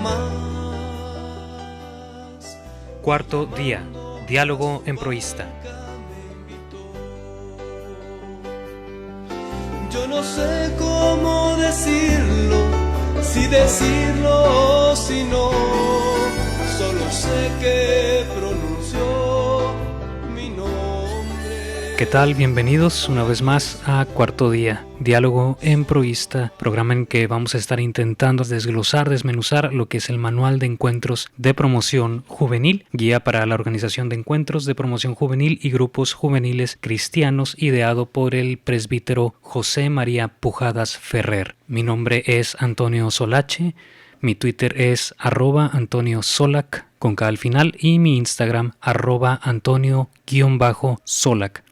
más. Cuarto día, diálogo en Proísta. Yo no sé cómo decirlo, si decirlo o si no, solo sé que pronunció mi nombre. ¿Qué tal? Bienvenidos una vez más a Cuarto Día, Diálogo en Proísta, programa en que vamos a estar intentando desglosar, desmenuzar lo que es el Manual de Encuentros de Promoción Juvenil, guía para la organización de encuentros de promoción juvenil y grupos juveniles cristianos, ideado por el presbítero José María Pujadas Ferrer. Mi nombre es Antonio Solache, mi Twitter es @AntonioSolac con K al final y mi Instagram @Antonio_Solac.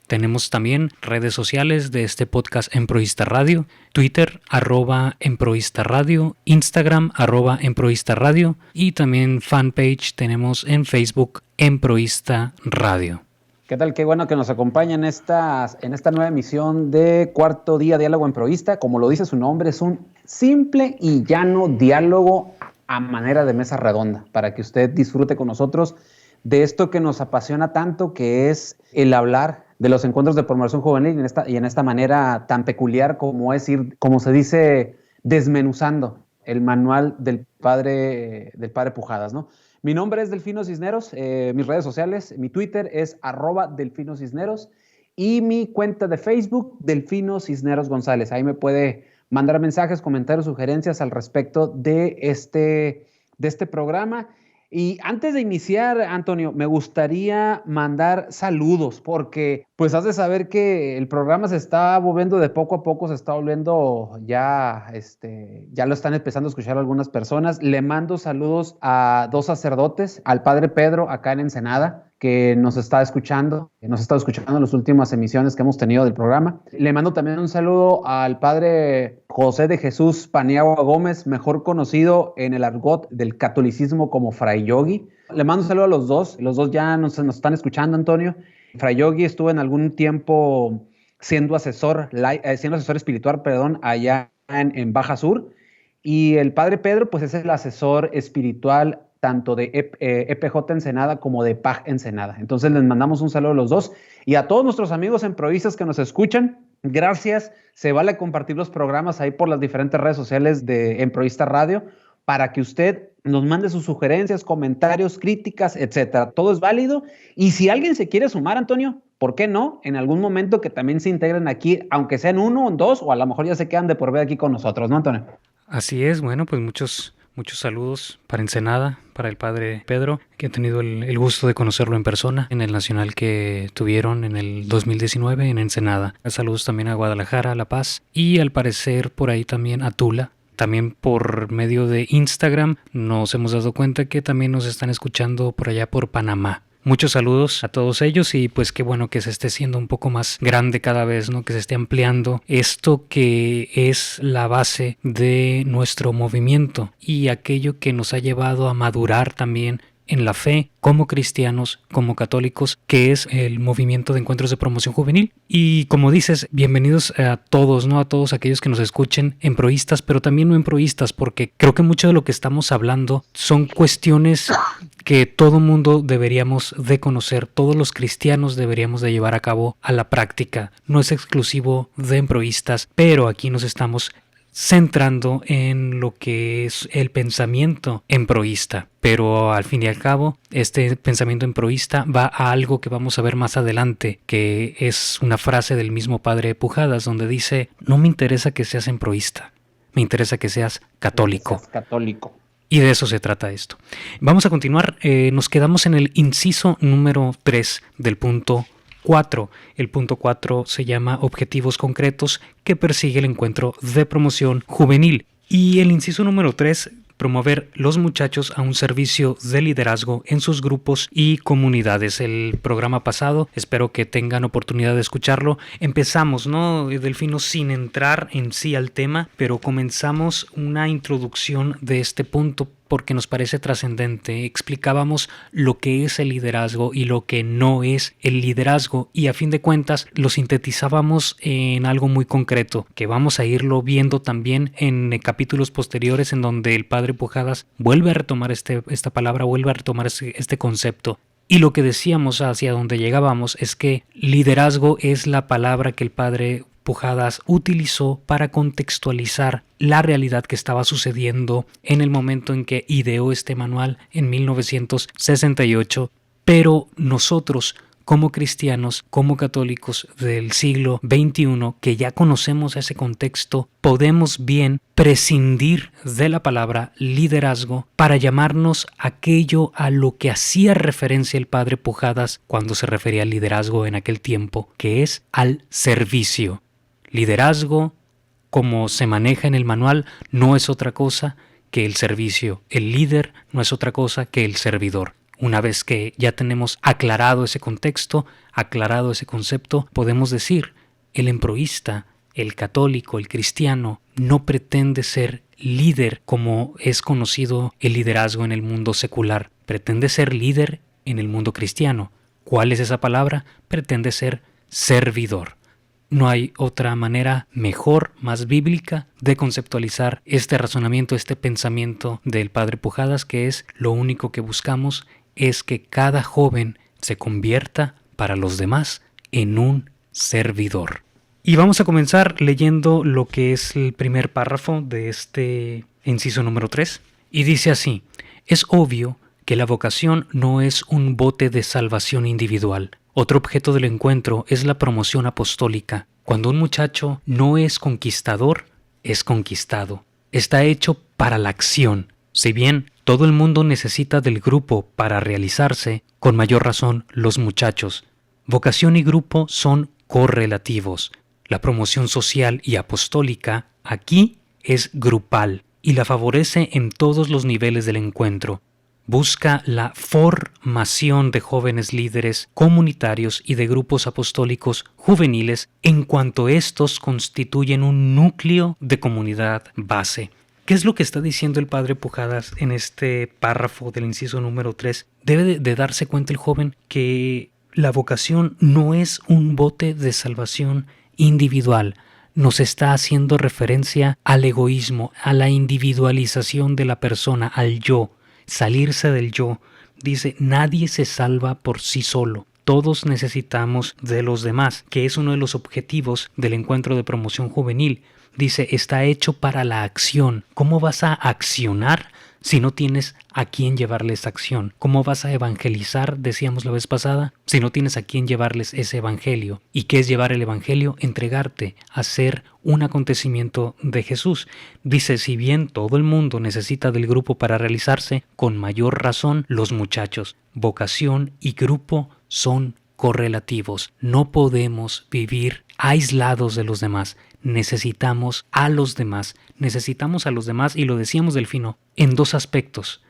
Tenemos también redes sociales de este podcast en Proísta Radio, Twitter @En Proísta Radio, Instagram @En Proísta Radio y también fanpage tenemos en Facebook En Proísta Radio. ¿Qué tal? Qué bueno que nos acompaña en esta nueva emisión de Cuarto Día Diálogo en Proísta. Como lo dice su nombre, es un simple y llano diálogo a manera de mesa redonda para que usted disfrute con nosotros de esto que nos apasiona tanto, que es el hablar de los encuentros de promoción juvenil y en esta manera tan peculiar como es ir, como se dice, desmenuzando el manual del padre Pujadas, ¿no? Mi nombre es Delfino Cisneros, mis redes sociales, mi Twitter es @Delfino Cisneros y mi cuenta de Facebook, Delfino Cisneros González. Ahí me puede mandar mensajes, comentarios, sugerencias al respecto de este programa. Y antes de iniciar, Antonio, me gustaría mandar saludos porque pues has de saber que el programa se está moviendo de poco a poco, se está volviendo ya lo están empezando a escuchar algunas personas. Le mando saludos a 2 sacerdotes, al padre Pedro acá en Ensenada, que nos está escuchando en las últimas emisiones que hemos tenido del programa. Le mando también un saludo al padre José de Jesús Paniagua Gómez, mejor conocido en el argot del catolicismo como Fray Yogi. Le mando un saludo a los dos ya nos están escuchando, Antonio. Fray Yogi estuvo en algún tiempo siendo asesor espiritual, allá en Baja Sur, y el padre Pedro pues es el asesor espiritual tanto de EPJ Ensenada como de PAG Ensenada. Entonces les mandamos un saludo a los dos y a todos nuestros amigos emproístas que nos escuchan. Gracias, se vale compartir los programas ahí por las diferentes redes sociales de Emproísta Radio para que usted nos mande sus sugerencias, comentarios, críticas, etcétera. Todo es válido y si alguien se quiere sumar, Antonio, ¿por qué no? En algún momento que también se integren aquí, aunque sean 1 o 2 o a lo mejor ya se quedan de por vida aquí con nosotros, ¿no, Antonio? Así es, bueno, pues muchos saludos para Ensenada, para el padre Pedro, que he tenido el gusto de conocerlo en persona en el nacional que tuvieron en el 2019 en Ensenada. Saludos también a Guadalajara, a La Paz y al parecer por ahí también a Tula. También por medio de Instagram nos hemos dado cuenta que también nos están escuchando por allá por Panamá. Muchos saludos a todos ellos y pues qué bueno que se esté siendo un poco más grande cada vez, ¿no? Que se esté ampliando esto que es la base de nuestro movimiento y aquello que nos ha llevado a madurar también en la fe como cristianos, como católicos, que es el movimiento de encuentros de promoción juvenil. Y como dices, bienvenidos a todos, ¿no? A todos aquellos que nos escuchen emproístas, pero también no emproístas, porque creo que mucho de lo que estamos hablando son cuestiones que todo mundo deberíamos de conocer, todos los cristianos deberíamos de llevar a cabo a la práctica. No es exclusivo de emproístas, pero aquí nos estamos centrando en lo que es el pensamiento emproísta. Pero al fin y al cabo, este pensamiento emproísta va a algo que vamos a ver más adelante, que es una frase del mismo padre Pujadas, donde dice: no me interesa que seas emproísta, me interesa que seas católico. Y de eso se trata esto. Vamos a continuar, nos quedamos en el inciso número 3 del punto 4. El punto 4 se llama Objetivos concretos que persigue el encuentro de promoción juvenil. Y el inciso número 3, promover los muchachos a un servicio de liderazgo en sus grupos y comunidades. El programa pasado, espero que tengan oportunidad de escucharlo. Empezamos, ¿no, Delfino? Sin entrar en sí al tema, pero comenzamos una introducción de este punto porque nos parece trascendente. Explicábamos lo que es el liderazgo y lo que no es el liderazgo, y a fin de cuentas lo sintetizábamos en algo muy concreto, que vamos a irlo viendo también en capítulos posteriores, en donde el padre Pujadas vuelve a retomar esta palabra, vuelve a retomar este concepto. Y lo que decíamos, hacia donde llegábamos, es que liderazgo es la palabra que el padre Pujadas utilizó para contextualizar la realidad que estaba sucediendo en el momento en que ideó este manual en 1968, pero nosotros, como cristianos, como católicos del siglo XXI, que ya conocemos ese contexto, podemos bien prescindir de la palabra liderazgo para llamarnos aquello a lo que hacía referencia el padre Pujadas cuando se refería al liderazgo en aquel tiempo, que es al servicio. Liderazgo, como se maneja en el manual, no es otra cosa que el servicio. El líder no es otra cosa que el servidor. Una vez que ya tenemos aclarado ese contexto, aclarado ese concepto, podemos decir, el emproísta, el católico, el cristiano, no pretende ser líder como es conocido el liderazgo en el mundo secular. Pretende ser líder en el mundo cristiano. ¿Cuál es esa palabra? Pretende ser servidor. No hay otra manera mejor, más bíblica, de conceptualizar este razonamiento, este pensamiento del padre Pujadas, que es lo único que buscamos es que cada joven se convierta para los demás en un servidor. Y vamos a comenzar leyendo lo que es el primer párrafo de este inciso número 3. Y dice así: es obvio que la vocación no es un bote de salvación individual. Otro objeto del encuentro es la promoción apostólica. Cuando un muchacho no es conquistador, es conquistado. Está hecho para la acción. Si bien todo el mundo necesita del grupo para realizarse, con mayor razón los muchachos. Vocación y grupo son correlativos. La promoción social y apostólica aquí es grupal y la favorece en todos los niveles del encuentro. Busca la formación de jóvenes líderes comunitarios y de grupos apostólicos juveniles en cuanto estos constituyen un núcleo de comunidad base. ¿Qué es lo que está diciendo el padre Pujadas en este párrafo del inciso número 3? Debe de darse cuenta el joven que la vocación no es un bote de salvación individual. Nos está haciendo referencia al egoísmo, a la individualización de la persona, al yo. Salirse del yo. Dice, nadie se salva por sí solo. Todos necesitamos de los demás, que es uno de los objetivos del encuentro de promoción juvenil. Dice, está hecho para la acción. ¿Cómo vas a accionar si no tienes a quién llevarles acción? ¿Cómo vas a evangelizar, decíamos la vez pasada, si no tienes a quién llevarles ese evangelio? ¿Y qué es llevar el evangelio? Entregarte a ser un acontecimiento de Jesús. Dice, si bien todo el mundo necesita del grupo para realizarse, con mayor razón los muchachos. Vocación y grupo son correlativos. No podemos vivir aislados de los demás. Necesitamos a los demás. Necesitamos a los demás, y lo decíamos Delfino, en dos aspectos.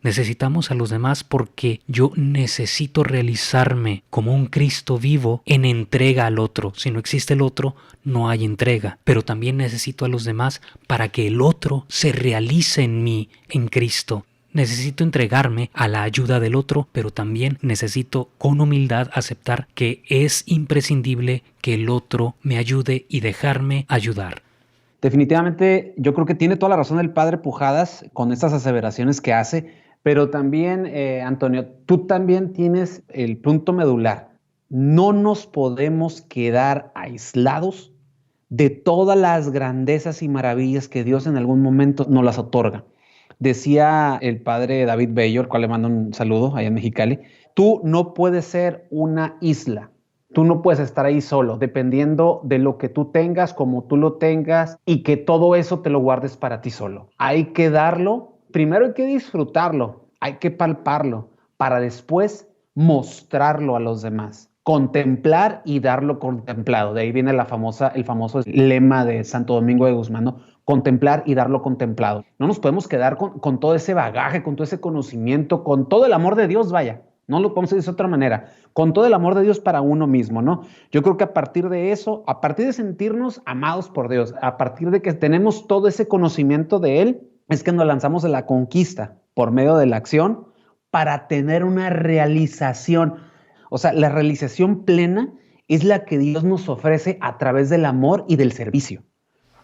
Necesitamos a los demás porque yo necesito realizarme como un Cristo vivo en entrega al otro. Si no existe el otro, no hay entrega. Pero también necesito a los demás para que el otro se realice en mí, en Cristo. Necesito entregarme a la ayuda del otro, pero también necesito con humildad aceptar que es imprescindible que el otro me ayude y dejarme ayudar. Definitivamente, yo creo que tiene toda la razón el padre Pujadas con estas aseveraciones que hace, pero también, Antonio, tú también tienes el punto medular. No nos podemos quedar aislados de todas las grandezas y maravillas que Dios en algún momento nos las otorga. Decía el padre David Bello, al cual le mando un saludo allá en Mexicali, tú no puedes ser una isla, tú no puedes estar ahí solo, dependiendo de lo que tú tengas, como tú lo tengas, y que todo eso te lo guardes para ti solo. Hay que darlo, primero hay que disfrutarlo, hay que palparlo, para después mostrarlo a los demás. Contemplar y darlo contemplado. De ahí viene el famoso lema de Santo Domingo de Guzmán, ¿no? Contemplar y darlo contemplado. No nos podemos quedar con todo ese bagaje, con todo ese conocimiento, con todo el amor de Dios, vaya. No lo podemos decir de otra manera. Con todo el amor de Dios para uno mismo, ¿no? Yo creo que a partir de eso, a partir de sentirnos amados por Dios, a partir de que tenemos todo ese conocimiento de Él, es que nos lanzamos a la conquista. por medio de la acción para tener una realización. O sea, la realización plena es la que Dios nos ofrece a través del amor y del servicio.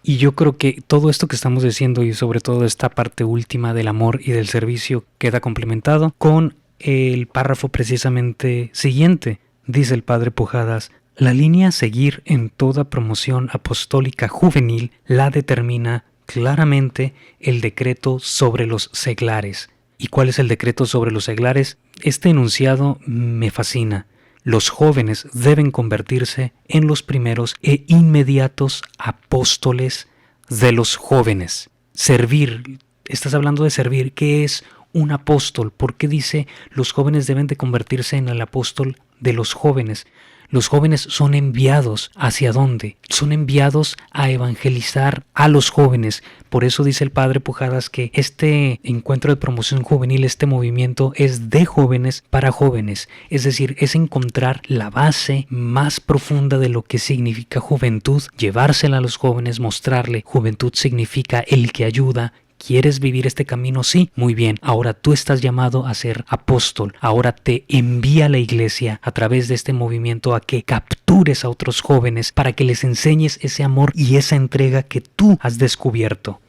Y yo creo que todo esto que estamos diciendo y sobre todo esta parte última del amor y del servicio queda complementado con el párrafo precisamente siguiente. Dice el padre Pujadas: la línea a seguir en toda promoción apostólica juvenil la determina claramente el decreto sobre los seglares. ¿Y cuál es el decreto sobre los seglares? Este enunciado me fascina. Los jóvenes deben convertirse en los primeros e inmediatos apóstoles de los jóvenes. Servir, estás hablando de servir. ¿Qué es un apóstol? ¿Por qué dice los jóvenes deben de convertirse en el apóstol de los jóvenes? Los jóvenes son enviados. ¿Hacia dónde? Son enviados a evangelizar a los jóvenes. Por eso dice el padre Pujadas que este encuentro de promoción juvenil, este movimiento es de jóvenes para jóvenes. Es decir, es encontrar la base más profunda de lo que significa juventud, llevársela a los jóvenes, mostrarle juventud significa el que ayuda. ¿Quieres vivir este camino? Sí, muy bien. Ahora tú estás llamado a ser apóstol. Ahora te envía la iglesia a través de este movimiento a que captures a otros jóvenes para que les enseñes ese amor y esa entrega que tú has descubierto.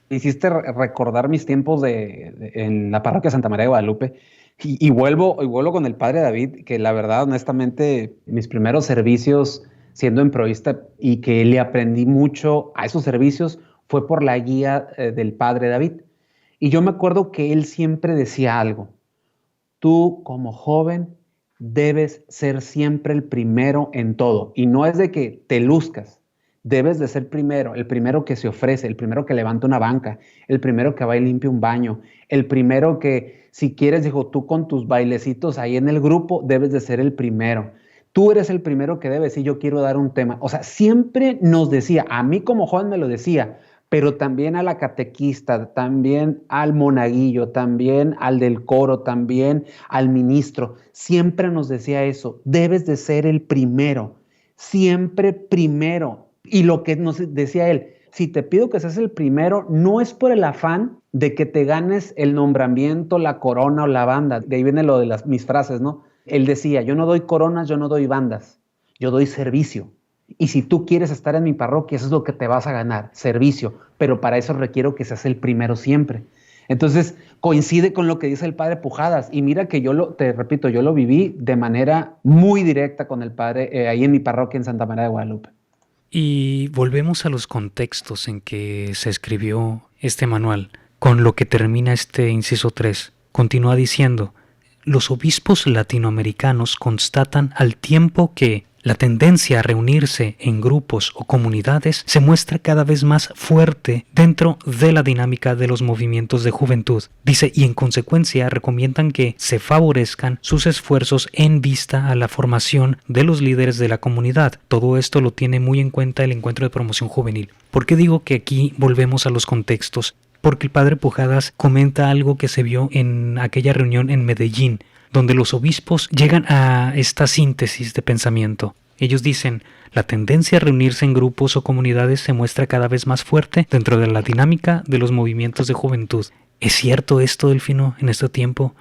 Hiciste recordar mis tiempos en la parroquia Santa María de Guadalupe y vuelvo con el padre David, que la verdad, honestamente, mis primeros servicios siendo emproísta y que le aprendí mucho a esos servicios fue por la guía del padre David. Y yo me acuerdo que él siempre decía algo: tú como joven debes ser siempre el primero en todo. Y no es de que te luzcas, debes de ser primero, el primero que se ofrece, el primero que levanta una banca, el primero que va y limpia un baño, el primero que, si quieres, dijo, tú con tus bailecitos ahí en el grupo, debes de ser el primero. Tú eres el primero que debes, y yo quiero dar un tema. O sea, siempre nos decía, a mí como joven me lo decía, pero también a la catequista, también al monaguillo, también al del coro, también al ministro. Siempre nos decía eso: debes de ser el primero, siempre primero. Y lo que nos decía él: si te pido que seas el primero, no es por el afán de que te ganes el nombramiento, la corona o la banda. De ahí viene lo de mis frases, ¿no? Él decía: yo no doy coronas, yo no doy bandas, yo doy servicio. Y si tú quieres estar en mi parroquia, eso es lo que te vas a ganar, servicio. Pero para eso requiero que seas el primero siempre. Entonces, coincide con lo que dice el padre Pujadas. Y mira que te repito, yo lo viví de manera muy directa con el padre ahí en mi parroquia en Santa María de Guadalupe. Y volvemos a los contextos en que se escribió este manual, con lo que termina este inciso 3. Continúa diciendo: los obispos latinoamericanos constatan al tiempo que la tendencia a reunirse en grupos o comunidades se muestra cada vez más fuerte dentro de la dinámica de los movimientos de juventud. Dice, y en consecuencia recomiendan que se favorezcan sus esfuerzos en vista a la formación de los líderes de la comunidad. Todo esto lo tiene muy en cuenta el encuentro de promoción juvenil. ¿Por qué digo que aquí volvemos a los contextos? Porque el padre Pujadas comenta algo que se vio en aquella reunión en Medellín, donde los obispos llegan a esta síntesis de pensamiento. Ellos dicen, la tendencia a reunirse en grupos o comunidades se muestra cada vez más fuerte dentro de la dinámica de los movimientos de juventud. ¿Es cierto esto, Delfino, en este tiempo?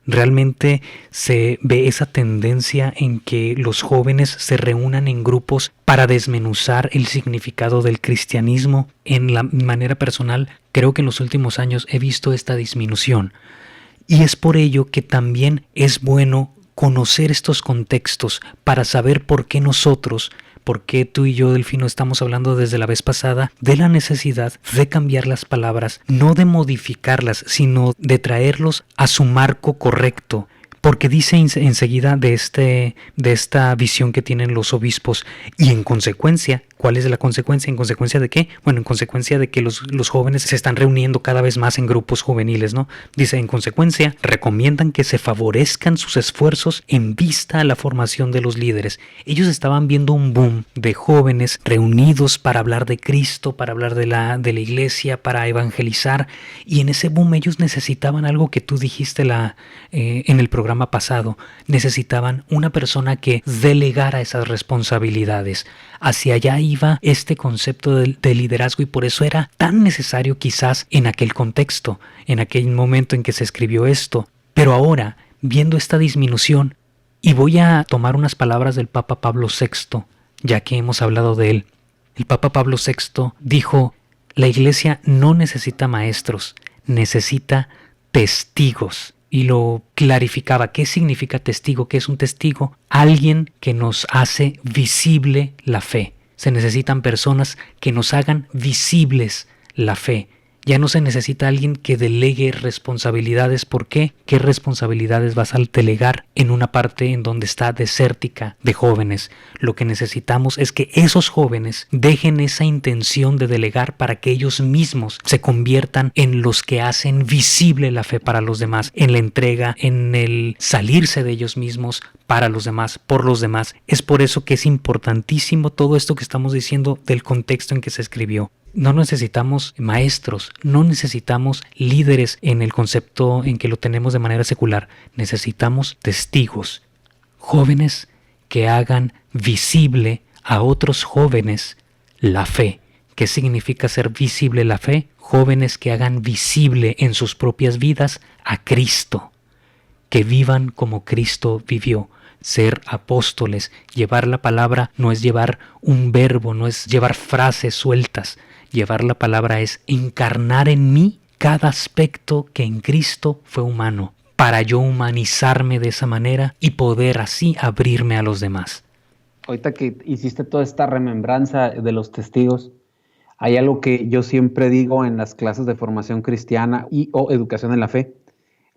¿Realmente se ve esa tendencia en que los jóvenes se reúnan en grupos para desmenuzar el significado del cristianismo? En la manera personal, creo que en los últimos años he visto esta disminución. Y es por ello que también es bueno conocer estos contextos para saber por qué tú y yo, Delfino, estamos hablando desde la vez pasada de la necesidad de cambiar las palabras, no de modificarlas, sino de traerlos a su marco correcto. Porque dice enseguida de esta visión que tienen los obispos, y en consecuencia, ¿cuál es la consecuencia? ¿En consecuencia de qué? Bueno, en consecuencia de que los jóvenes se están reuniendo cada vez más en grupos juveniles, ¿no? Dice, en consecuencia, recomiendan que se favorezcan sus esfuerzos en vista a la formación de los líderes. Ellos estaban viendo un boom de jóvenes reunidos para hablar de Cristo, para hablar de la iglesia, para evangelizar, y en ese boom ellos necesitaban algo que tú dijiste en el programa programa pasado, necesitaban una persona que delegara esas responsabilidades. Hacia allá iba este concepto de liderazgo y por eso era tan necesario quizás en aquel contexto, en aquel momento en que se escribió esto. Pero ahora, viendo esta disminución, y voy a tomar unas palabras del Papa Pablo VI, ya que hemos hablado de él. El Papa Pablo VI dijo: la Iglesia no necesita maestros, necesita testigos. Y lo clarificaba. ¿Qué significa testigo? ¿Qué es un testigo? Alguien que nos hace visible la fe. Se necesitan personas que nos hagan visibles la fe. Ya no se necesita alguien que delegue responsabilidades. ¿Por qué? ¿Qué responsabilidades vas a delegar en una parte en donde está desértica de jóvenes? Lo que necesitamos es que esos jóvenes dejen esa intención de delegar para que ellos mismos se conviertan en los que hacen visible la fe para los demás, en la entrega, en el salirse de ellos mismos para los demás, por los demás. Es por eso que es importantísimo todo esto que estamos diciendo del contexto en que se escribió. No necesitamos maestros, no necesitamos líderes en el concepto en que lo tenemos de manera secular. Necesitamos testigos, jóvenes que hagan visible a otros jóvenes la fe. ¿Qué significa ser visible la fe? Jóvenes que hagan visible en sus propias vidas a Cristo, que vivan como Cristo vivió. Ser apóstoles, llevar la palabra no es llevar un verbo, no es llevar frases sueltas. Llevar la palabra es encarnar en mí cada aspecto que en Cristo fue humano, para yo humanizarme de esa manera y poder así abrirme a los demás. Ahorita que hiciste toda esta remembranza de los testigos, hay algo que yo siempre digo en las clases de formación cristiana o educación en la fe.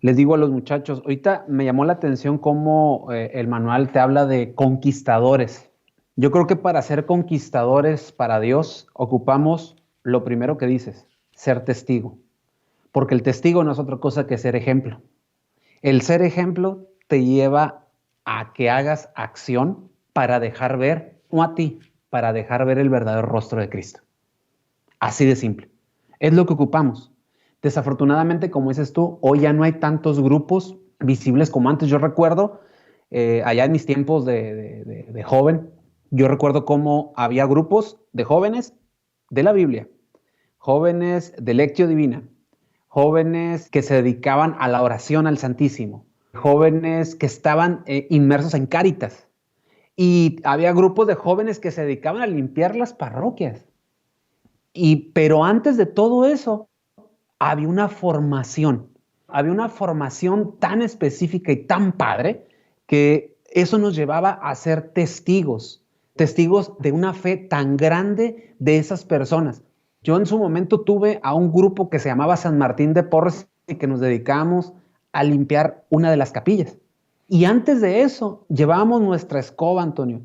Les digo a los muchachos, ahorita me llamó la atención cómo el manual te habla de conquistadores. Yo creo que para ser conquistadores para Dios ocupamos lo primero que dices, ser testigo. Porque el testigo no es otra cosa que ser ejemplo. El ser ejemplo te lleva a que hagas acción para dejar ver, no a ti, para dejar ver el verdadero rostro de Cristo. Así de simple. Es lo que ocupamos. Desafortunadamente, como dices tú, hoy ya no hay tantos grupos visibles como antes. Yo recuerdo, allá en mis tiempos de joven, yo recuerdo cómo había grupos de jóvenes de la Biblia, jóvenes de Lectio Divina, jóvenes que se dedicaban a la oración al Santísimo, jóvenes que estaban inmersos en Cáritas, y había grupos de jóvenes que se dedicaban a limpiar las parroquias. Pero antes de todo eso, había una formación tan específica y tan padre que eso nos llevaba a ser testigos de una fe tan grande de esas personas. Yo en su momento tuve a un grupo que se llamaba San Martín de Porres y que nos dedicábamos a limpiar una de las capillas. Y antes de eso, llevábamos nuestra escoba, Antonio,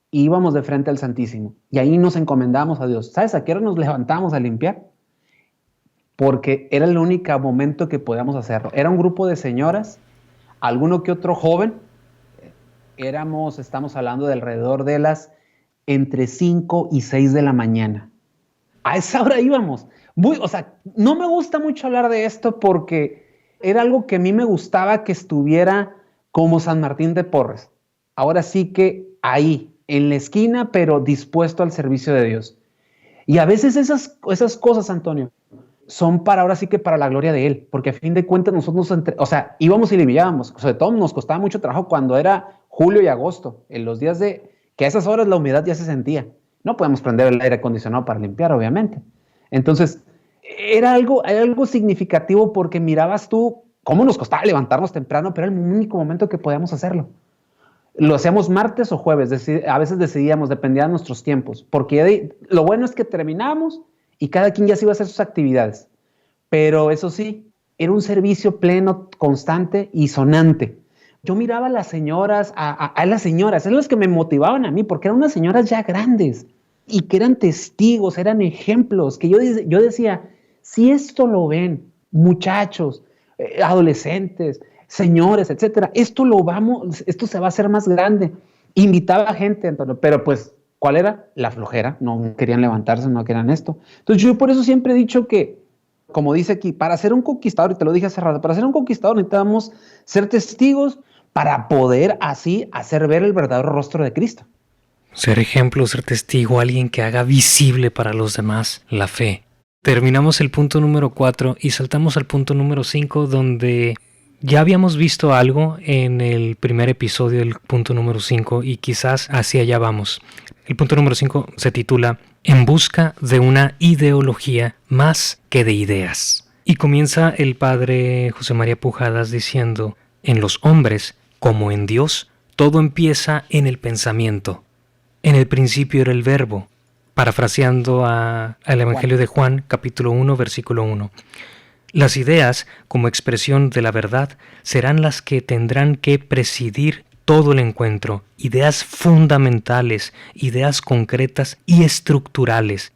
y íbamos de frente al Santísimo. Y ahí nos encomendamos a Dios. ¿Sabes a qué hora nos levantamos a limpiar? Porque era el único momento que podíamos hacerlo. Era un grupo de señoras, alguno que otro joven. Estamos hablando de alrededor de las entre 5 y 6 de la mañana. A esa hora íbamos. No me gusta mucho hablar de esto porque era algo que a mí me gustaba que estuviera como San Martín de Porres. Ahora sí que ahí, en la esquina, pero dispuesto al servicio de Dios. Y a veces esas cosas, Antonio, son ahora sí que para la gloria de Él, porque a fin de cuentas nosotros íbamos y limpiábamos. Sobre todo nos costaba mucho trabajo cuando era julio y agosto, en los días que a esas horas la humedad ya se sentía. No podemos prender el aire acondicionado para limpiar, obviamente. Entonces, era algo significativo porque mirabas tú cómo nos costaba levantarnos temprano, pero era el único momento que podíamos hacerlo. Lo hacíamos martes o jueves, a veces decidíamos, dependía de nuestros tiempos, porque lo bueno es que terminábamos y cada quien ya se iba a hacer sus actividades. Pero eso sí, era un servicio pleno, constante y sonante. Yo miraba a las señoras, a las señoras, eran las que me motivaban a mí, porque eran unas señoras ya grandes y que eran testigos, eran ejemplos, que yo decía, si esto lo ven muchachos, adolescentes, señores, etcétera, esto se va a hacer más grande. Invitaba a gente, Antonio, pero pues, ¿cuál era? La flojera, no querían levantarse, no querían esto. Entonces yo por eso siempre he dicho que como dice aquí, para ser un conquistador, y te lo dije hace rato, para ser un conquistador necesitamos ser testigos para poder así hacer ver el verdadero rostro de Cristo. Ser ejemplo, ser testigo, alguien que haga visible para los demás la fe. Terminamos el punto número 4 y saltamos al punto número 5, donde ya habíamos visto algo en el primer episodio del punto número 5 y quizás hacia allá vamos. El punto número 5 se titula En busca de una ideología más que de ideas. Y comienza el padre José María Pujadas diciendo: en los hombres, como en Dios, todo empieza en el pensamiento. En el principio era el verbo. Parafraseando al Evangelio de Juan, capítulo 1, versículo 1. Las ideas, como expresión de la verdad, serán las que tendrán que presidir todo el encuentro. Ideas fundamentales, ideas concretas y estructurales.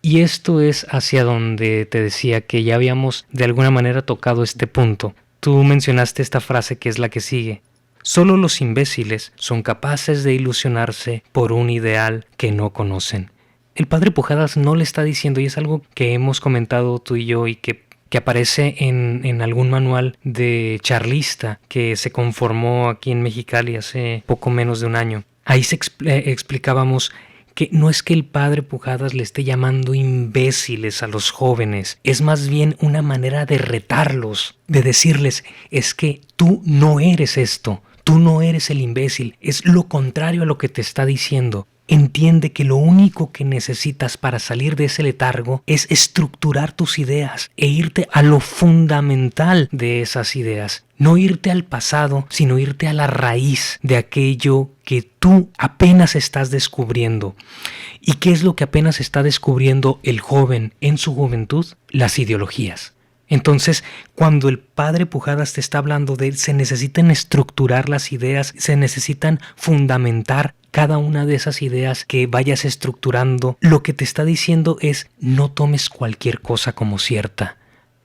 Y esto es hacia donde te decía que ya habíamos de alguna manera tocado este punto. Tú mencionaste esta frase que es la que sigue. Solo los imbéciles son capaces de ilusionarse por un ideal que no conocen. El padre Pujadas no le está diciendo, y es algo que hemos comentado tú y yo y que aparece en algún manual de charlista que se conformó aquí en Mexicali hace poco menos de un año. Ahí explicábamos que no es que el padre Pujadas le esté llamando imbéciles a los jóvenes, es más bien una manera de retarlos, de decirles, es que tú no eres esto, tú no eres el imbécil, es lo contrario a lo que te está diciendo. Entiende que lo único que necesitas para salir de ese letargo es estructurar tus ideas e irte a lo fundamental de esas ideas. No irte al pasado, sino irte a la raíz de aquello que tú apenas estás descubriendo. ¿Y qué es lo que apenas está descubriendo el joven en su juventud? Las ideologías. Entonces, cuando el padre Pujadas te está hablando de se necesitan estructurar las ideas, se necesitan fundamentar cada una de esas ideas que vayas estructurando, lo que te está diciendo es no tomes cualquier cosa como cierta.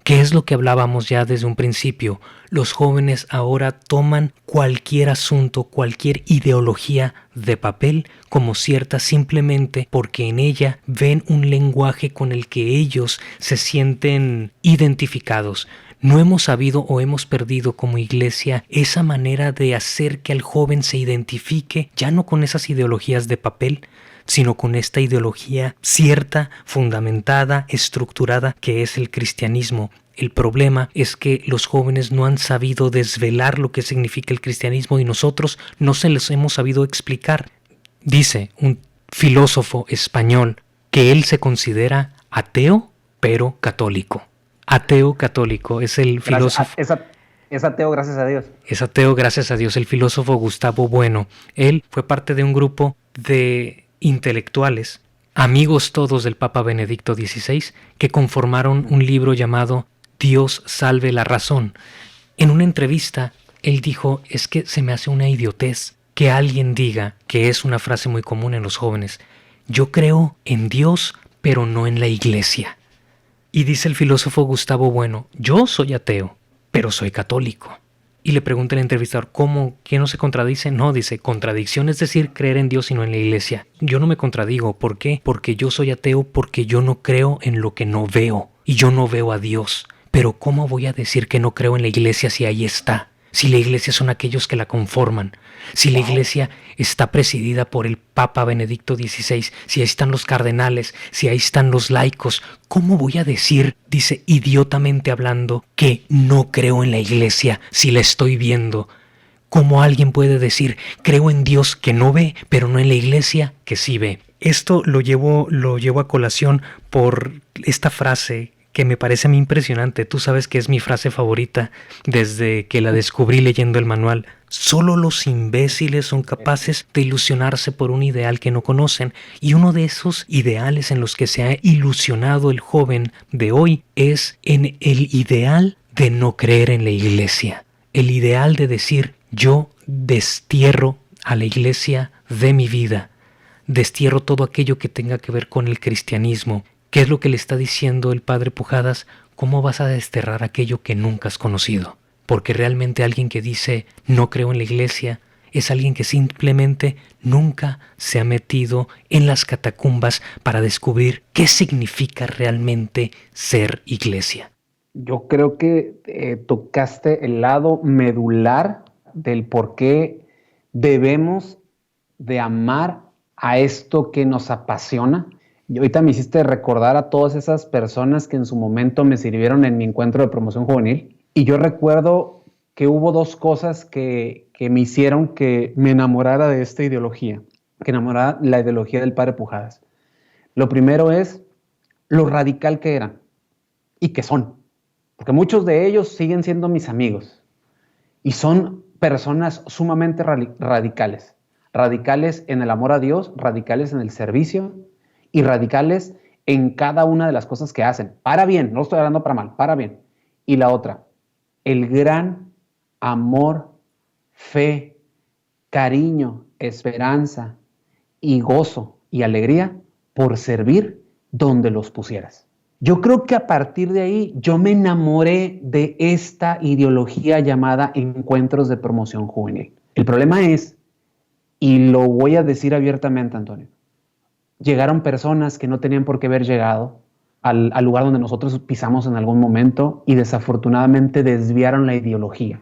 ¿Qué es lo que hablábamos ya desde un principio? Los jóvenes ahora toman cualquier asunto, cualquier ideología de papel como cierta simplemente porque en ella ven un lenguaje con el que ellos se sienten identificados. No hemos sabido o hemos perdido como iglesia esa manera de hacer que el joven se identifique ya no con esas ideologías de papel, sino con esta ideología cierta, fundamentada, estructurada que es el cristianismo. El problema es que los jóvenes no han sabido desvelar lo que significa el cristianismo y nosotros no se les hemos sabido explicar. Dice un filósofo español que él se considera ateo pero católico. Ateo católico es el filósofo. Es ateo, gracias a Dios. Es ateo, gracias a Dios, el filósofo Gustavo Bueno. Él fue parte de un grupo de intelectuales, amigos todos del Papa Benedicto XVI, que conformaron un libro llamado Dios salve la razón. En una entrevista, él dijo, es que se me hace una idiotez que alguien diga, que es una frase muy común en los jóvenes, yo creo en Dios, pero no en la iglesia. Y dice el filósofo Gustavo Bueno, yo soy ateo, pero soy católico. Y le pregunta el entrevistador, ¿cómo? ¿Quién no se contradice? No, dice, contradicción es decir, creer en Dios y no en la iglesia. Yo no me contradigo. ¿Por qué? Porque yo soy ateo porque yo no creo en lo que no veo. Y yo no veo a Dios. Pero ¿cómo voy a decir que no creo en la iglesia si ahí está? Si la iglesia son aquellos que la conforman. Si la iglesia está presidida por el Papa Benedicto XVI, si ahí están los cardenales, si ahí están los laicos, ¿cómo voy a decir, dice idiotamente hablando, que no creo en la iglesia si la estoy viendo? ¿Cómo alguien puede decir, creo en Dios que no ve, pero no en la iglesia que sí ve? Esto lo llevo a colación por esta frase que me parece a mí impresionante. Tú sabes que es mi frase favorita desde que la descubrí leyendo el manual. Solo los imbéciles son capaces de ilusionarse por un ideal que no conocen. Y uno de esos ideales en los que se ha ilusionado el joven de hoy es en el ideal de no creer en la iglesia. El ideal de decir, yo destierro a la iglesia de mi vida. Destierro todo aquello que tenga que ver con el cristianismo. ¿Qué es lo que le está diciendo el padre Pujadas? ¿Cómo vas a desterrar aquello que nunca has conocido? Porque realmente alguien que dice no creo en la iglesia es alguien que simplemente nunca se ha metido en las catacumbas para descubrir qué significa realmente ser iglesia. Yo creo que tocaste el lado medular del por qué debemos de amar a esto que nos apasiona. Y ahorita me hiciste recordar a todas esas personas que en su momento me sirvieron en mi encuentro de promoción juvenil. Y yo recuerdo que hubo dos cosas que me hicieron que me enamorara de esta ideología, que enamorara la ideología del padre Pujadas. Lo primero es lo radical que eran y que son, porque muchos de ellos siguen siendo mis amigos y son personas sumamente radicales, radicales en el amor a Dios, radicales en el servicio y radicales en cada una de las cosas que hacen. Para bien, no estoy hablando para mal, para bien. Y la otra, el gran amor, fe, cariño, esperanza y gozo y alegría por servir donde los pusieras. Yo creo que a partir de ahí yo me enamoré de esta ideología llamada encuentros de promoción juvenil. El problema es, y lo voy a decir abiertamente, Antonio, llegaron personas que no tenían por qué haber llegado al lugar donde nosotros pisamos en algún momento y desafortunadamente desviaron la ideología,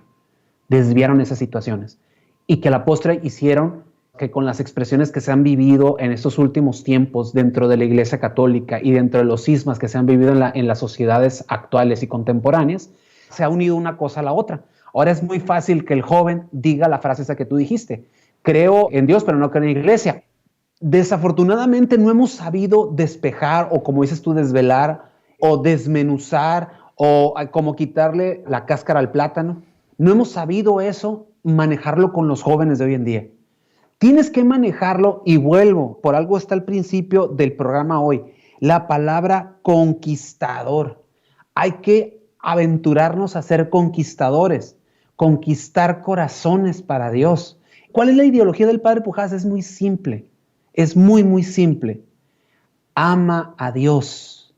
desviaron esas situaciones y que a la postre hicieron que con las expresiones que se han vivido en estos últimos tiempos dentro de la Iglesia Católica y dentro de los cismas que se han vivido en las sociedades actuales y contemporáneas, se ha unido una cosa a la otra. Ahora es muy fácil que el joven diga la frase esa que tú dijiste: creo en Dios, pero no creo en la iglesia. Desafortunadamente no hemos sabido despejar o, como dices tú, desvelar o desmenuzar o como quitarle la cáscara al plátano. No hemos sabido eso, manejarlo con los jóvenes de hoy en día. Tienes que manejarlo y vuelvo, por algo está al principio del programa hoy, la palabra conquistador. Hay que aventurarnos a ser conquistadores, conquistar corazones para Dios. ¿Cuál es la ideología del padre Pujadas? Es muy simple, es muy, muy simple. Ama a Dios,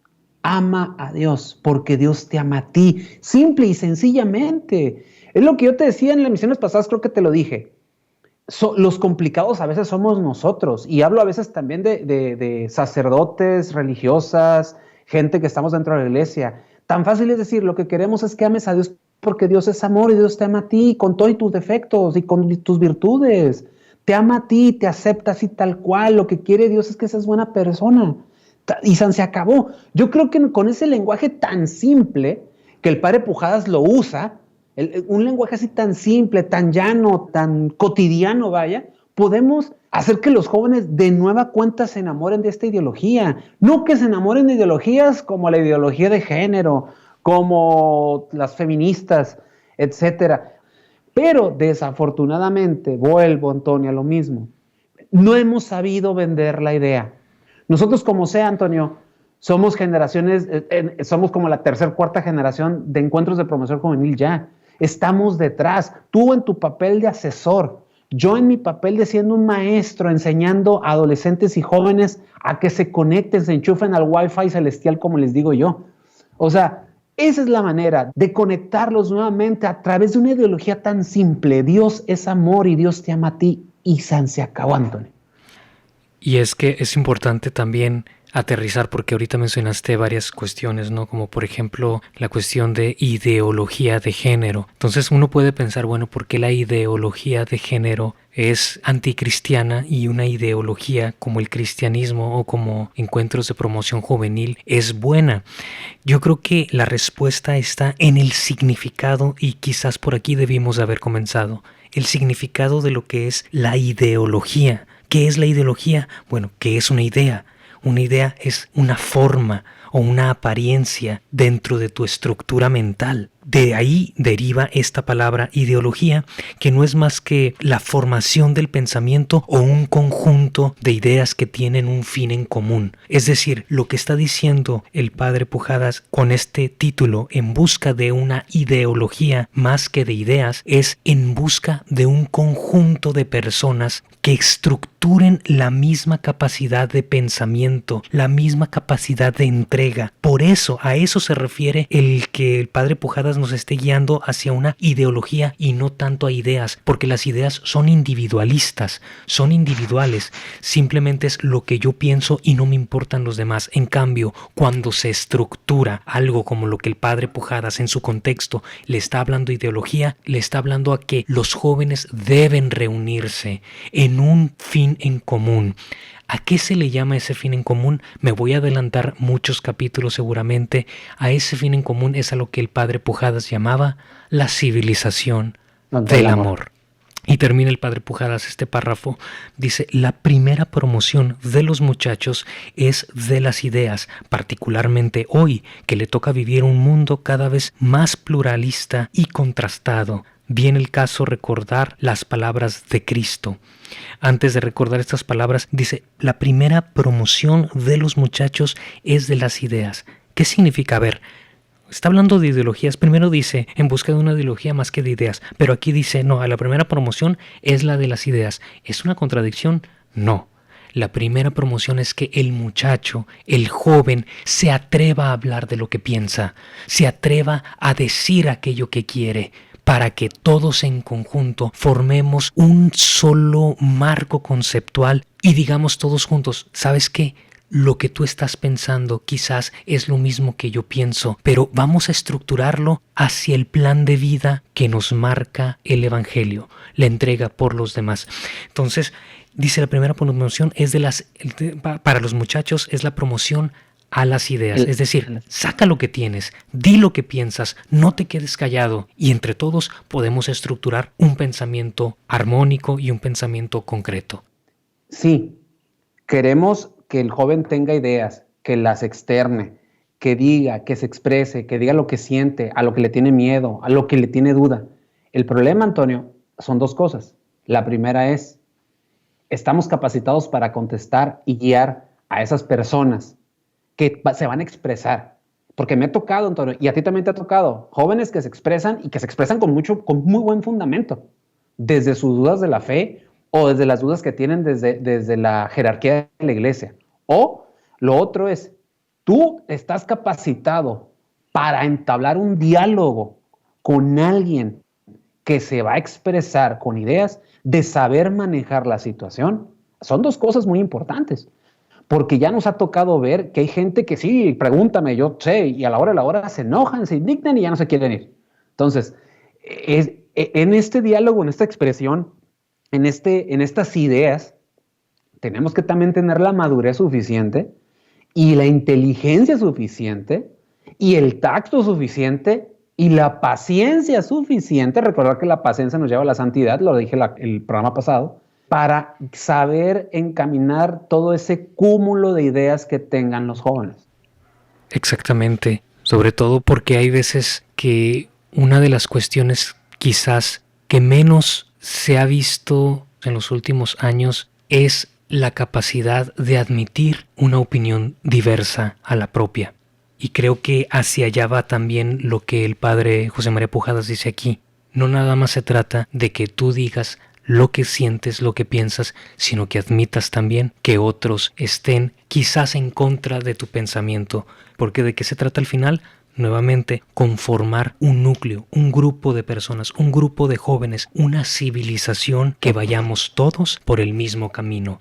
porque Dios te ama a ti, simple y sencillamente. Es lo que yo te decía en las misiones pasadas, creo que te lo dije. Los complicados a veces somos nosotros, y hablo a veces también de sacerdotes, religiosas, gente que estamos dentro de la iglesia. Tan fácil es decir, lo que queremos es que ames a Dios porque Dios es amor y Dios te ama a ti con todos tus defectos y con tus virtudes. Te ama a ti, te acepta así tal cual. Lo que quiere Dios es que seas buena persona. Y se acabó. Yo creo que con ese lenguaje tan simple que el padre Pujadas lo usa, un lenguaje así tan simple, tan llano, tan cotidiano, vaya, podemos hacer que los jóvenes de nueva cuenta se enamoren de esta ideología. No que se enamoren de ideologías como la ideología de género, como las feministas, etcétera. Pero desafortunadamente, vuelvo, Antonio, a lo mismo, no hemos sabido vender la idea. Nosotros, como sea, Antonio, somos generaciones, somos como la tercera, cuarta generación de encuentros de promoción juvenil ya. Estamos detrás, tú en tu papel de asesor, yo en mi papel de siendo un maestro, enseñando a adolescentes y jóvenes a que se conecten, se enchufen al Wi-Fi celestial, como les digo yo. O sea, esa es la manera de conectarlos nuevamente a través de una ideología tan simple. Dios es amor y Dios te ama a ti, y se acabó, Antonio. Y es que es importante también aterrizar, porque ahorita mencionaste varias cuestiones, ¿no? Como por ejemplo la cuestión de ideología de género. Entonces uno puede pensar, bueno, ¿por qué la ideología de género es anticristiana y una ideología como el cristianismo o como encuentros de promoción juvenil es buena? Yo creo que la respuesta está en el significado, y quizás por aquí debimos haber comenzado. El significado de lo que es la ideología. ¿Qué es la ideología? Bueno, ¿qué es una idea? Una idea es una forma o una apariencia dentro de tu estructura mental. De ahí deriva esta palabra ideología, que no es más que la formación del pensamiento o un conjunto de ideas que tienen un fin en común. Es decir, lo que está diciendo el padre Pujadas con este título, en busca de una ideología más que de ideas, es en busca de un conjunto de personas que estructuren la misma capacidad de pensamiento, la misma capacidad de entrega. Por eso, a eso se refiere el que el padre Pujadas Pujadas nos esté guiando hacia una ideología y no tanto a ideas, porque las ideas son individualistas, son individuales, simplemente es lo que yo pienso y no me importan los demás. En cambio, cuando se estructura algo como lo que el padre Pujadas en su contexto le está hablando de ideología, le está hablando a que los jóvenes deben reunirse en un fin en común. ¿A qué se le llama ese fin en común? Me voy a adelantar muchos capítulos seguramente. A ese fin en común es a lo que el padre Pujadas llamaba la civilización del amor. Y termina el padre Pujadas este párrafo, dice: la primera promoción de los muchachos es de las ideas, particularmente hoy, que le toca vivir un mundo cada vez más pluralista y contrastado. Viene el caso recordar las palabras de Cristo. Antes de recordar estas palabras, dice: la primera promoción de los muchachos es de las ideas. ¿Qué significa? A ver, está hablando de ideologías. Primero dice, en busca de una ideología más que de ideas. Pero aquí dice, no, la primera promoción es la de las ideas. ¿Es una contradicción? No. La primera promoción es que el muchacho, el joven, se atreva a hablar de lo que piensa, se atreva a decir aquello que quiere, para que todos en conjunto formemos un solo marco conceptual y digamos todos juntos, ¿sabes qué? Lo que tú estás pensando quizás es lo mismo que yo pienso, pero vamos a estructurarlo hacia el plan de vida que nos marca el Evangelio, la entrega por los demás. Entonces, dice, la primera promoción es para los muchachos es la promoción a las ideas, es decir, saca lo que tienes, di lo que piensas, no te quedes callado, y entre todos podemos estructurar un pensamiento armónico y un pensamiento concreto. Sí, queremos que el joven tenga ideas, que las externe, que diga, que se exprese, que diga lo que siente, a lo que le tiene miedo, a lo que le tiene duda. El problema, Antonio, son dos cosas. La primera es, estamos capacitados para contestar y guiar a esas personas que se van a expresar. Porque me ha tocado, Antonio, y a ti también te ha tocado, jóvenes que se expresan y que se expresan con muy buen fundamento, desde sus dudas de la fe o desde las dudas que tienen desde la jerarquía de la iglesia. O lo otro es, tú estás capacitado para entablar un diálogo con alguien que se va a expresar con ideas de saber manejar la situación. Son dos cosas muy importantes. Porque ya nos ha tocado ver que hay gente que sí, pregúntame, yo sé, y a la hora se enojan, se indignan y ya no se quieren ir. Entonces, en este diálogo, en esta expresión, en estas ideas, tenemos que también tener la madurez suficiente y la inteligencia suficiente y el tacto suficiente y la paciencia suficiente. Recordar que la paciencia nos lleva a la santidad, lo dije el programa pasado, para saber encaminar todo ese cúmulo de ideas que tengan los jóvenes. Exactamente, sobre todo porque hay veces que una de las cuestiones quizás que menos se ha visto en los últimos años es la capacidad de admitir una opinión diversa a la propia. Y creo que hacia allá va también lo que el padre José María Pujadas dice aquí. No nada más se trata de que tú digas lo que sientes, lo que piensas, sino que admitas también que otros estén quizás en contra de tu pensamiento. Porque ¿de qué se trata al final? Nuevamente, conformar un núcleo, un grupo de personas, un grupo de jóvenes, una civilización que vayamos todos por el mismo camino.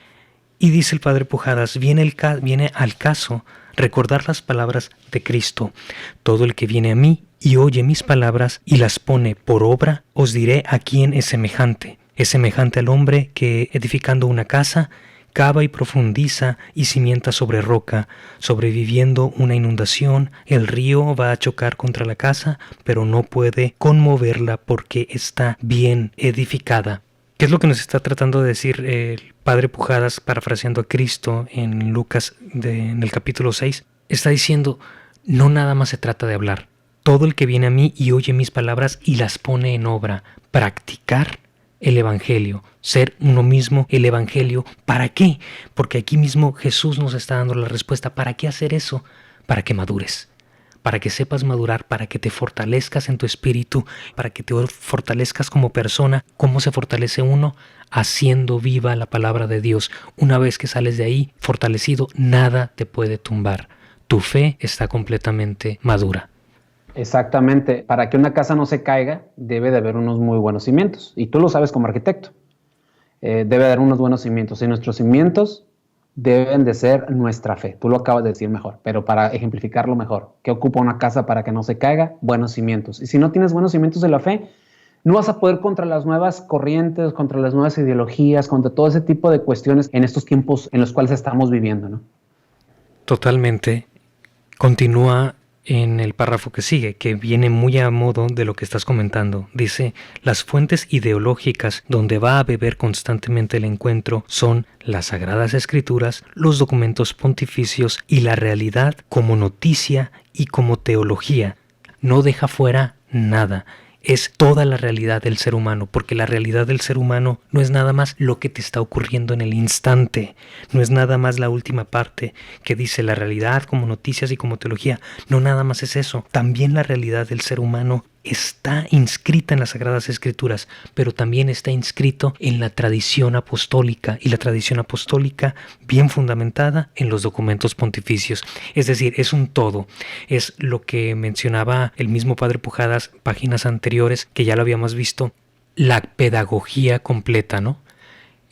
Y dice el padre Pujadas, viene al caso recordar las palabras de Cristo. Todo el que viene a mí y oye mis palabras y las pone por obra, os diré a quién es semejante. Es semejante al hombre que, edificando una casa, cava y profundiza y cimienta sobre roca. Sobreviviendo una inundación, el río va a chocar contra la casa, pero no puede conmoverla porque está bien edificada. ¿Qué es lo que nos está tratando de decir el padre Pujadas, parafraseando a Cristo en Lucas en el capítulo 6? Está diciendo, no nada más se trata de hablar. Todo el que viene a mí y oye mis palabras y las pone en obra, practicar el Evangelio, ser uno mismo el Evangelio. ¿Para qué? Porque aquí mismo Jesús nos está dando la respuesta. ¿Para qué hacer eso? Para que madures, para que sepas madurar, para que te fortalezcas en tu espíritu, para que te fortalezcas como persona. ¿Cómo se fortalece uno? Haciendo viva la palabra de Dios. Una vez que sales de ahí fortalecido, nada te puede tumbar. Tu fe está completamente madura. Exactamente. Para que una casa no se caiga, debe de haber unos muy buenos cimientos. Y tú lo sabes como arquitecto. Debe haber unos buenos cimientos. Y nuestros cimientos deben de ser nuestra fe. Tú lo acabas de decir mejor, pero para ejemplificarlo mejor. ¿Qué ocupa una casa para que no se caiga? Buenos cimientos. Y si no tienes buenos cimientos de la fe, no vas a poder contra las nuevas corrientes, contra las nuevas ideologías, contra todo ese tipo de cuestiones en estos tiempos en los cuales estamos viviendo, ¿no? Totalmente. Continúa en el párrafo que sigue, que viene muy a modo de lo que estás comentando. Dice, las fuentes ideológicas donde va a beber constantemente el encuentro son las Sagradas Escrituras, los documentos pontificios y la realidad como noticia y como teología. No deja fuera nada. Es toda la realidad del ser humano, porque la realidad del ser humano no es nada más lo que te está ocurriendo en el instante, no es nada más la última parte que dice la realidad como noticias y como teología, no nada más es eso, también la realidad del ser humano está inscrita en las Sagradas Escrituras, pero también está inscrito en la tradición apostólica, y la tradición apostólica bien fundamentada en los documentos pontificios. Es decir, es un todo. Es lo que mencionaba el mismo Padre Pujadas páginas anteriores, que ya lo habíamos visto, la pedagogía completa, ¿no?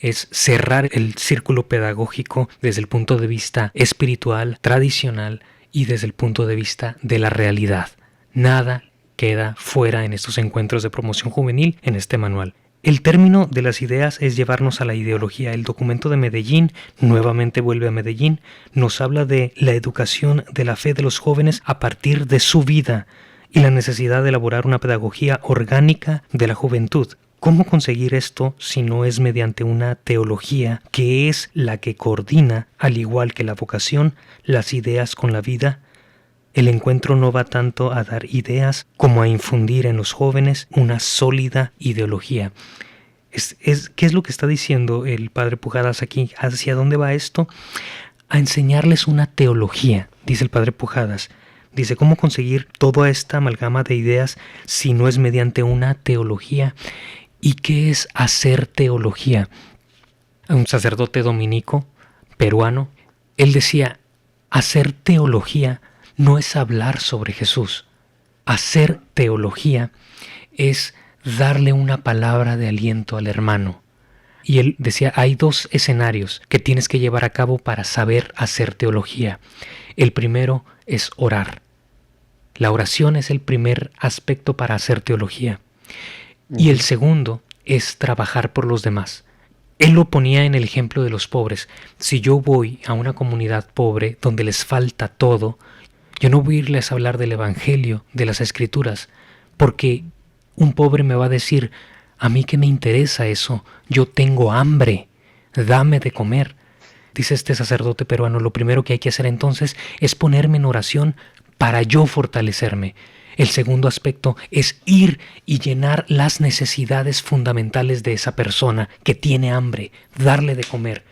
Es cerrar el círculo pedagógico desde el punto de vista espiritual, tradicional y desde el punto de vista de la realidad. Nada queda fuera en estos encuentros de promoción juvenil en este manual. El término de las ideas es llevarnos a la ideología. El documento de Medellín, nuevamente vuelve a Medellín, nos habla de la educación de la fe de los jóvenes a partir de su vida y la necesidad de elaborar una pedagogía orgánica de la juventud. ¿Cómo conseguir esto si no es mediante una teología que es la que coordina, al igual que la vocación, las ideas con la vida? El encuentro no va tanto a dar ideas como a infundir en los jóvenes una sólida ideología. ¿Qué es lo que está diciendo el Padre Pujadas aquí? ¿Hacia dónde va esto? A enseñarles una teología, dice el Padre Pujadas. Dice, ¿cómo conseguir toda esta amalgama de ideas si no es mediante una teología? ¿Y qué es hacer teología? Un sacerdote dominico, peruano, él decía, hacer teología no es hablar sobre Jesús. Hacer teología es darle una palabra de aliento al hermano. Y él decía, hay dos escenarios que tienes que llevar a cabo para saber hacer teología. El primero es orar. La oración es el primer aspecto para hacer teología. Y el segundo es trabajar por los demás. Él lo ponía en el ejemplo de los pobres. Si yo voy a una comunidad pobre donde les falta todo, yo no voy a irles a hablar del Evangelio, de las Escrituras, porque un pobre me va a decir, a mí qué me interesa eso, yo tengo hambre, dame de comer. Dice este sacerdote peruano, lo primero que hay que hacer entonces es ponerme en oración para yo fortalecerme. El segundo aspecto es ir y llenar las necesidades fundamentales de esa persona que tiene hambre, darle de comer.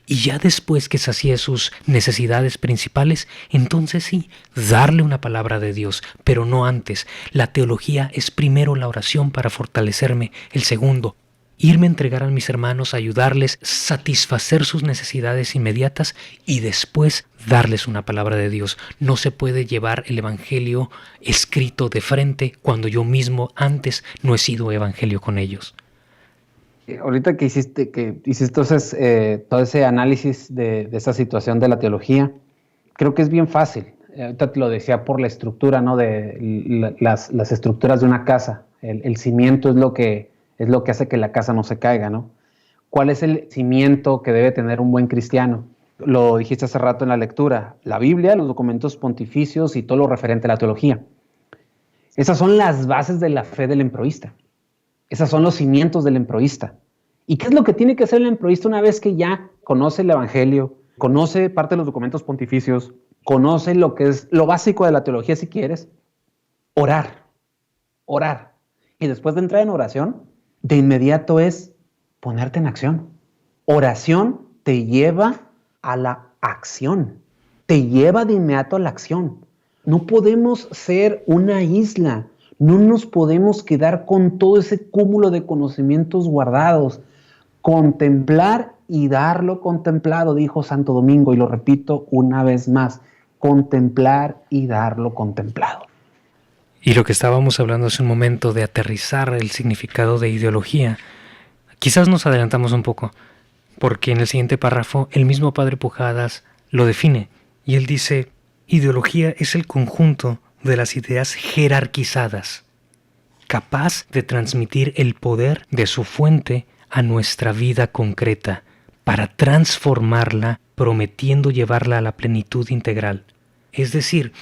Y ya después que sacie sus necesidades principales, entonces sí, darle una palabra de Dios, pero no antes. La teología es primero la oración para fortalecerme. El segundo, irme a entregar a mis hermanos, ayudarles, satisfacer sus necesidades inmediatas y después darles una palabra de Dios. No se puede llevar el Evangelio escrito de frente cuando yo mismo antes no he sido evangelio con ellos. Ahorita que hiciste entonces todo ese análisis de esa situación de la teología, creo que es bien fácil. Ahorita te lo decía por la estructura, ¿no? De las estructuras de una casa. El cimiento es lo que hace que la casa no se caiga, ¿no? ¿Cuál es el cimiento que debe tener un buen cristiano? Lo dijiste hace rato en la lectura. La Biblia, los documentos pontificios y todo lo referente a la teología. Esas son las bases de la fe del emproísta. Esos son los cimientos del emproísta. ¿Y qué es lo que tiene que hacer el emproísta una vez que ya conoce el Evangelio, conoce parte de los documentos pontificios, conoce lo que es lo básico de la teología si quieres? Orar. Orar. Y después de entrar en oración, de inmediato es ponerte en acción. Oración te lleva a la acción. Te lleva de inmediato a la acción. No podemos ser una isla. No nos podemos quedar con todo ese cúmulo de conocimientos guardados. Contemplar y dar lo contemplado, dijo Santo Domingo, y lo repito una vez más, contemplar y dar lo contemplado. Y lo que estábamos hablando hace un momento de aterrizar el significado de ideología, quizás nos adelantamos un poco, porque en el siguiente párrafo el mismo padre Pujadas lo define, y él dice: ideología es el conjunto de las ideas jerarquizadas, capaz de transmitir el poder de su fuente a nuestra vida concreta, para transformarla, prometiendo llevarla a la plenitud integral. Es decir,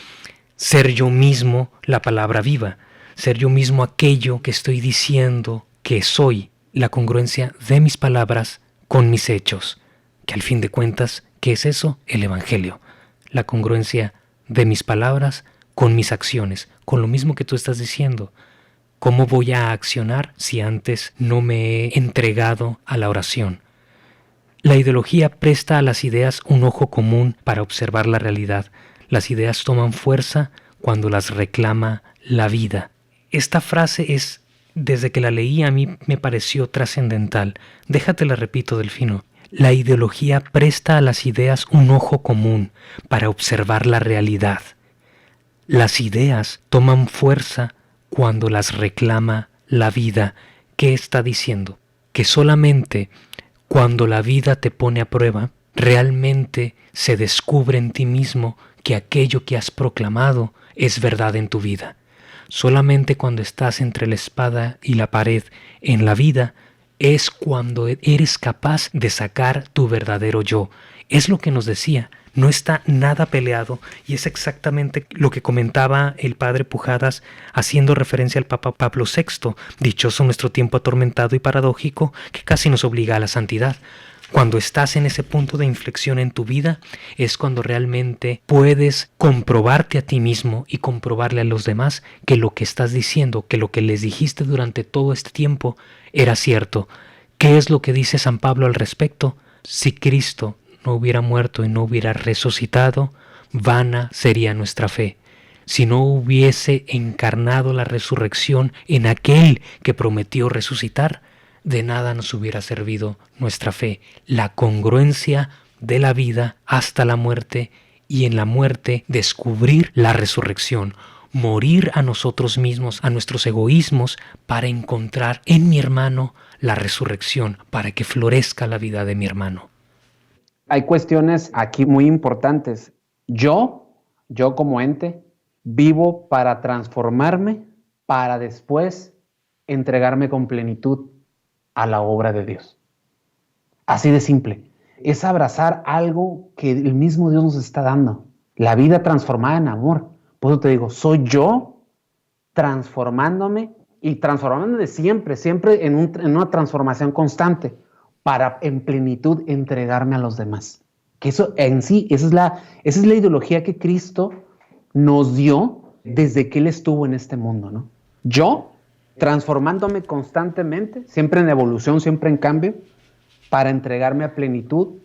ser yo mismo la palabra viva, ser yo mismo aquello que estoy diciendo que soy, la congruencia de mis palabras con mis hechos, que al fin de cuentas, ¿qué es eso? El Evangelio, la congruencia de mis palabras con mis acciones, con lo mismo que tú estás diciendo. ¿Cómo voy a accionar si antes no me he entregado a la oración? La ideología presta a las ideas un ojo común para observar la realidad. Las ideas toman fuerza cuando las reclama la vida. Esta frase es, desde que la leí a mí me pareció trascendental. Déjate la repito, Delfino. La ideología presta a las ideas un ojo común para observar la realidad. Las ideas toman fuerza cuando las reclama la vida. ¿Qué está diciendo? Que solamente cuando la vida te pone a prueba, realmente se descubre en ti mismo que aquello que has proclamado es verdad en tu vida. Solamente cuando estás entre la espada y la pared en la vida es cuando eres capaz de sacar tu verdadero yo. Es lo que nos decía, no está nada peleado, y es exactamente lo que comentaba el padre Pujadas haciendo referencia al Papa Pablo VI. Dichoso nuestro tiempo atormentado y paradójico que casi nos obliga a la santidad. Cuando estás en ese punto de inflexión en tu vida es cuando realmente puedes comprobarte a ti mismo y comprobarle a los demás que lo que estás diciendo, que lo que les dijiste durante todo este tiempo era cierto. ¿Qué es lo que dice San Pablo al respecto? Si Cristo no hubiera muerto y no hubiera resucitado, vana sería nuestra fe. Si no hubiese encarnado la resurrección en aquel que prometió resucitar, de nada nos hubiera servido nuestra fe. La congruencia de la vida hasta la muerte, y en la muerte descubrir la resurrección, morir a nosotros mismos, a nuestros egoísmos, para encontrar en mi hermano la resurrección, para que florezca la vida de mi hermano. Hay cuestiones aquí muy importantes. Yo como ente, vivo para transformarme, para después entregarme con plenitud a la obra de Dios. Así de simple. Es abrazar algo que el mismo Dios nos está dando. La vida transformada en amor. Por eso te digo, soy yo transformándome y transformándome de siempre en una transformación constante para en plenitud entregarme a los demás. Que eso en sí, esa es la ideología que Cristo nos dio desde que Él estuvo en este mundo, ¿no? Yo transformándome constantemente, siempre en evolución, siempre en cambio, para entregarme a plenitud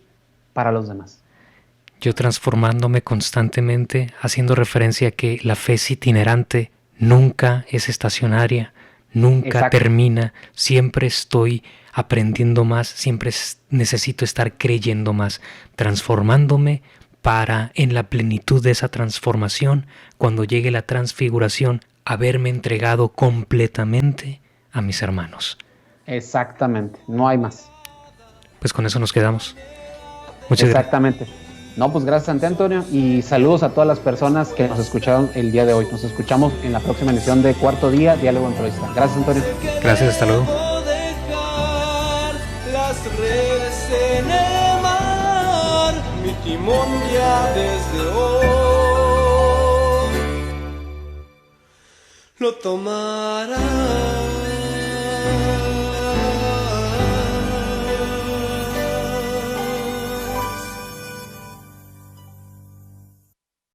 para los demás. Yo transformándome constantemente, haciendo referencia a que la fe es itinerante, nunca es estacionaria, nunca termina, siempre estoy aprendiendo más, siempre necesito estar creyendo más, transformándome para, en la plenitud de esa transformación, cuando llegue la transfiguración, haberme entregado completamente a mis hermanos. Exactamente, no hay más. Pues con eso nos quedamos. Muchas Exactamente. No, pues gracias ante Antonio, y saludos a todas las personas que nos escucharon el día de hoy. Nos escuchamos en la próxima emisión de Cuarto Día, Diálogo Emproísta. Gracias, Antonio. Gracias, hasta luego. Las redes en el mar, mi timón ya desde hoy lo tomará.